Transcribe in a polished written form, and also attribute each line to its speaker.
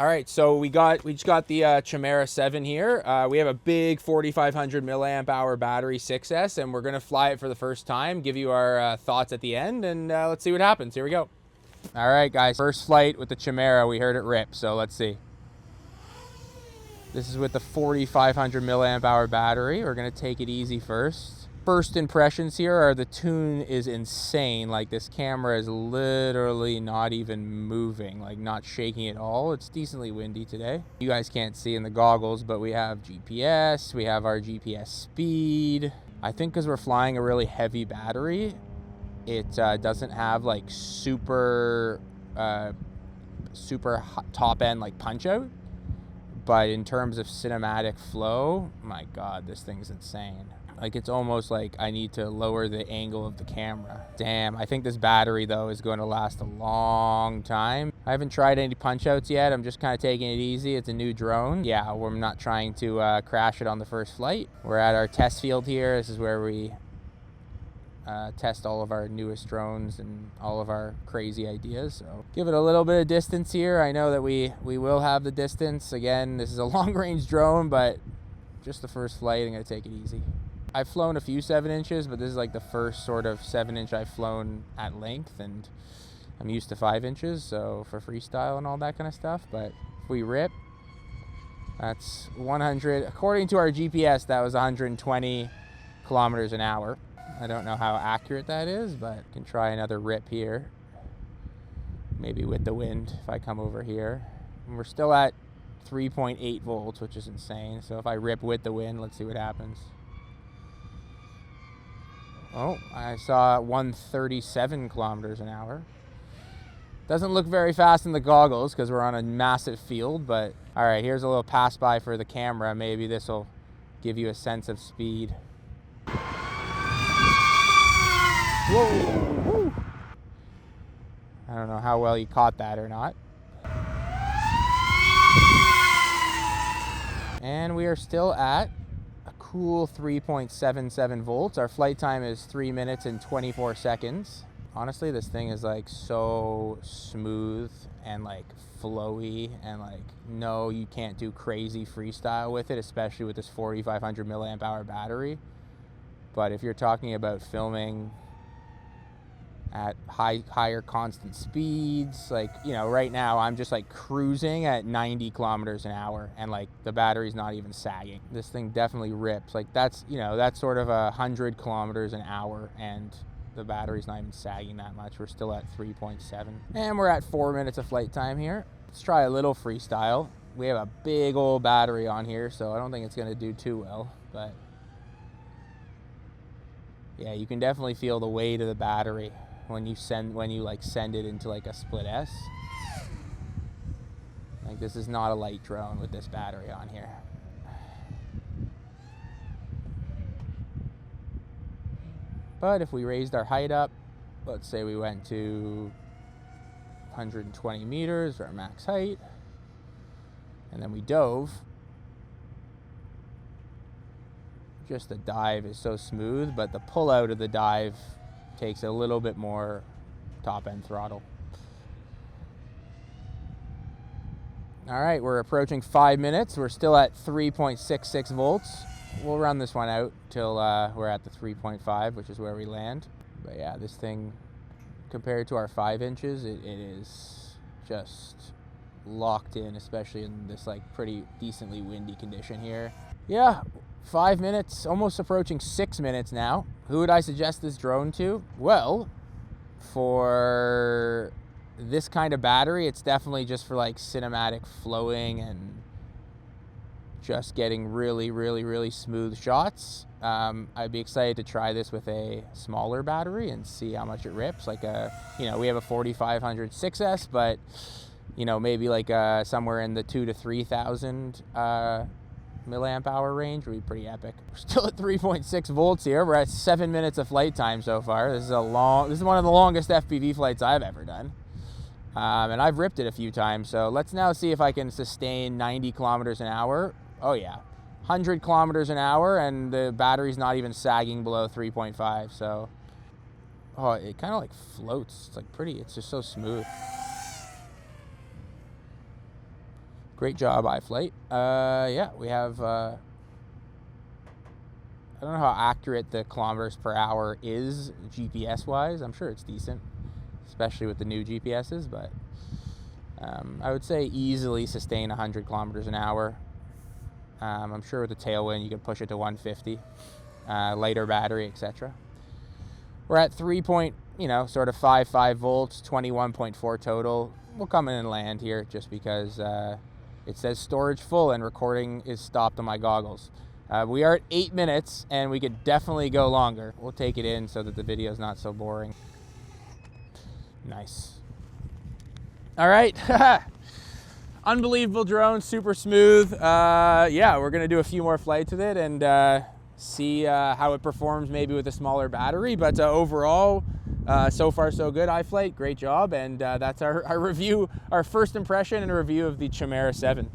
Speaker 1: All right, so we just got the Chimera 7 here. We have a big 4,500 milliamp hour battery 6S, and we're gonna fly it for the first time. Give you our thoughts at the end, and let's see what happens. Here we go. All right, guys, first flight with the Chimera. We heard it rip, so let's see. This is with the 4,500 milliamp hour battery. We're gonna take it easy first. First impressions here are the tune is insane. Like, this camera is literally not even moving, like not shaking at all. It's decently windy today. You guys can't see in the goggles, but we have GPS, we have our GPS speed. I think because we're flying a really heavy battery, it doesn't have like super top end like punch out. But in terms of cinematic flow, my God, this thing's insane. Like, it's almost like I need to lower the angle of the camera. Damn, I think this battery, though, is going to last a long time. I haven't tried any punch outs yet. I'm just kind of taking it easy. It's a new drone. Yeah, we're not trying to crash it on the first flight. We're at our test field here. This is where we test all of our newest drones and all of our crazy ideas. So give it a little bit of distance here. I know that we will have the distance. Again, this is a long-range drone, but just the first flight, I'm going to take it easy. I've flown a few 7-inches, but this is like the first sort of 7-inch I've flown at length, and I'm used to 5 inches, so for freestyle and all that kind of stuff. But if we rip, that's 100, according to our GPS, that was 120 kilometers an hour. I don't know how accurate that is, but I can try another rip here. Maybe with the wind, if I come over here. And we're still at 3.8 volts, which is insane. So if I rip with the wind, let's see what happens. Oh, I saw 137 kilometers an hour. Doesn't look very fast in the goggles because we're on a massive field, but all right, here's a little pass by for the camera. Maybe this will give you a sense of speed. Whoa! Woo. I don't know how well you caught that or not. And we are still at a cool 3.77 volts. Our flight time is 3 minutes and 24 seconds. Honestly, this thing is like so smooth and like flowy, and like, no, you can't do crazy freestyle with it, especially with this 4,500 milliamp hour battery. But if you're talking about filming at higher constant speeds, like, you know, right now I'm just like cruising at 90 kilometers an hour, and like the battery's not even sagging. This thing definitely rips. Like, that's, you know, that's sort of 100 kilometers an hour, and the battery's not even sagging that much. We're still at 3.7, and we're at 4 minutes of flight time here. Let's try a little freestyle. We have a big old battery on here, so I don't think it's going to do too well, but yeah, you can definitely feel the weight of the battery when you send it into like a split S. Like, this is not a light drone with this battery on here. But if we raised our height up, let's say we went to 120 meters, our max height, and then we dove, just the dive is so smooth, but the pull out of the dive takes a little bit more top end throttle. All right, we're approaching 5 minutes. We're still at 3.66 volts. We'll run this one out till we're at the 3.5, which is where we land. But yeah, this thing, compared to our 5 inches, it is just locked in, especially in this like pretty decently windy condition here. Yeah, 5 minutes, almost approaching 6 minutes now. Who would I suggest this drone to? Well, for this kind of battery, it's definitely just for like cinematic flowing and just getting really, really, really smooth shots. I'd be excited to try this with a smaller battery and see how much it rips. Like you know, we have a 4,500 6S, but you know, maybe like somewhere in the 2,000 to 3,000 milliamp hour range would be pretty epic. We're still at 3.6 volts here. We're at 7 minutes of flight time so far. This is one of the longest FPV flights I've ever done. And I've ripped it a few times. So let's now see if I can sustain 90 kilometers an hour. Oh yeah, 100 kilometers an hour, and the battery's not even sagging below 3.5. So, oh, it kind of like floats. It's like pretty, it's just so smooth. Great job, iFlight. Yeah, we have, I don't know how accurate the kilometers per hour is GPS-wise. I'm sure it's decent, especially with the new GPSs, but I would say easily sustain 100 kilometers an hour. I'm sure with the tailwind, you could push it to 150, lighter battery, etc. We're at 3.55 volts, 21.4 total. We'll come in and land here just because it says storage full and recording is stopped on my goggles. We are at 8 minutes and we could definitely go longer. We'll take it in so that the video is not so boring. Nice. All right. Unbelievable drone, super smooth. Yeah, we're gonna do a few more flights with it and see how it performs maybe with a smaller battery. But overall, so far so good. iFlight, great job. And that's our review, our first impression and a review of the Chimera 7.